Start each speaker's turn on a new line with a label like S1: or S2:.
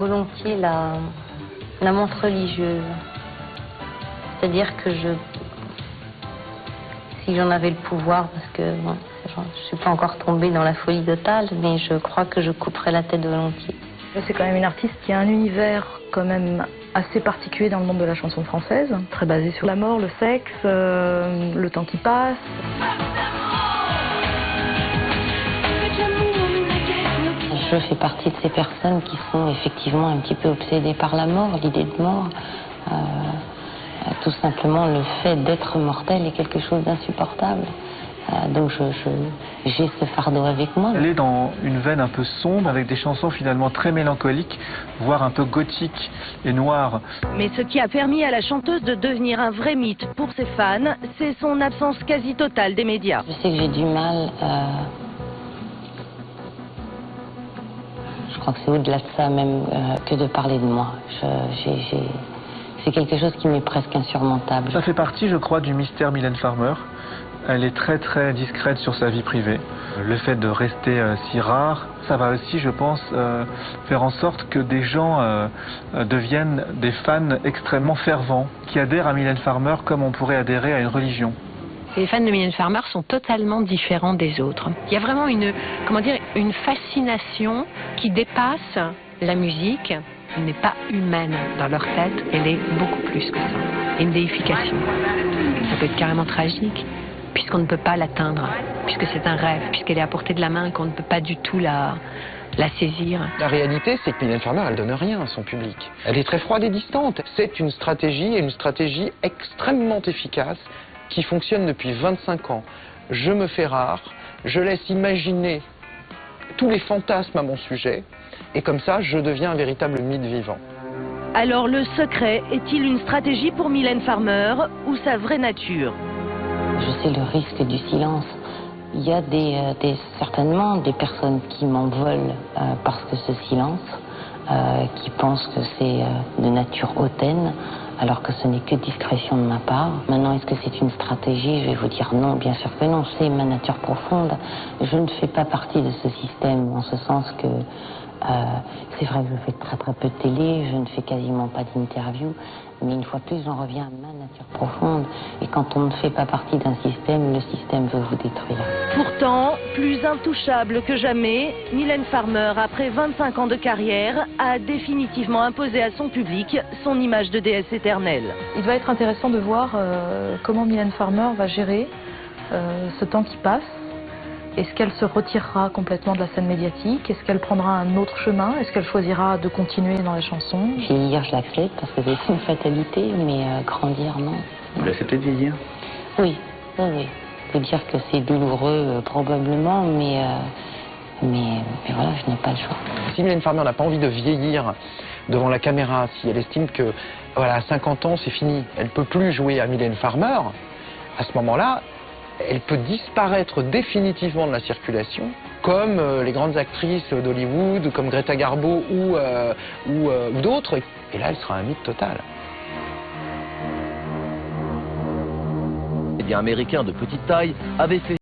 S1: Volontiers la montre religieuse. C'est-à-dire que si j'en avais le pouvoir, parce que bon, je suis pas encore tombée dans la folie totale, mais je crois que je couperais la tête volontiers.
S2: C'est quand même une artiste qui a un univers quand même assez particulier dans le monde de la chanson française, très basé sur la mort, le sexe, le temps qui passe.
S1: Je fais partie de ces personnes qui sont effectivement un petit peu obsédées par la mort, l'idée de mort. Tout simplement, le fait d'être mortel est quelque chose d'insupportable. Donc j'ai ce fardeau avec moi.
S3: Elle est dans une veine un peu sombre, avec des chansons finalement très mélancoliques, voire un peu gothiques et noires.
S4: Mais ce qui a permis à la chanteuse de devenir un vrai mythe pour ses fans, c'est son absence quasi totale des médias.
S1: Je sais que j'ai du mal, je crois que c'est au-delà de ça même que de parler de moi. C'est quelque chose qui m'est presque insurmontable.
S3: Ça fait partie, je crois, du mystère Mylène Farmer. Elle est très très discrète sur sa vie privée. Le fait de rester si rare, ça va aussi, je pense, faire en sorte que des gens deviennent des fans extrêmement fervents, qui adhèrent à Mylène Farmer comme on pourrait adhérer à une religion.
S5: Les fans de Mylène Farmer sont totalement différents des autres. Il y a vraiment une fascination qui dépasse la musique. Elle n'est pas humaine dans leur tête, elle est beaucoup plus que ça. Et une déification. Ça peut être carrément tragique, puisqu'on ne peut pas l'atteindre, puisque c'est un rêve, puisqu'elle est à portée de la main et qu'on ne peut pas du tout la saisir.
S6: La réalité, c'est que Mylène Farmer, elle donne rien à son public. Elle est très froide et distante. C'est une stratégie extrêmement efficace qui fonctionne depuis 25 ans. Je me fais rare, je laisse imaginer tous les fantasmes à mon sujet, et comme ça, je deviens un véritable mythe vivant.
S4: Alors le secret est-il une stratégie pour Mylène Farmer ou sa vraie nature?
S1: Je sais le risque du silence. Il y a certainement des personnes qui m'en veulent parce que ce silence, qui pensent que c'est de nature hautaine, alors que ce n'est que discrétion de ma part. Maintenant, est-ce que c'est une stratégie? Je vais vous dire non, bien sûr que non, c'est ma nature profonde. Je ne fais pas partie de ce système, en ce sens que c'est vrai que je fais très très peu de télé, je ne fais quasiment pas d'interview, mais une fois de plus, j'en reviens à ma nature profonde. Et quand on ne fait pas partie d'un système, le système veut vous détruire.
S4: Pourtant, plus intouchable que jamais, Mylène Farmer, après 25 ans de carrière, a définitivement imposé à son public son image de déesse éternelle.
S2: Il va être intéressant de voir comment Mylène Farmer va gérer ce temps qui passe. Est-ce qu'elle se retirera complètement de la scène médiatique? Est-ce qu'elle prendra un autre chemin? Est-ce qu'elle choisira de continuer dans la chanson?
S1: Vieillir, je l'accepte parce que c'est une fatalité, mais grandir, non.
S7: Vous l'acceptez de vieillir?
S1: Oui, oui, oui. Je peux dire que c'est douloureux, probablement, mais voilà, je n'ai pas le choix.
S6: Si Mylène Farmer n'a pas envie de vieillir devant la caméra, si elle estime que voilà, à 50 ans c'est fini, elle ne peut plus jouer à Mylène Farmer, à ce moment-là, elle peut disparaître définitivement de la circulation, comme les grandes actrices d'Hollywood, comme Greta Garbo ou d'autres, et là elle sera un mythe total.
S8: Les médias américains de petite taille avaient fait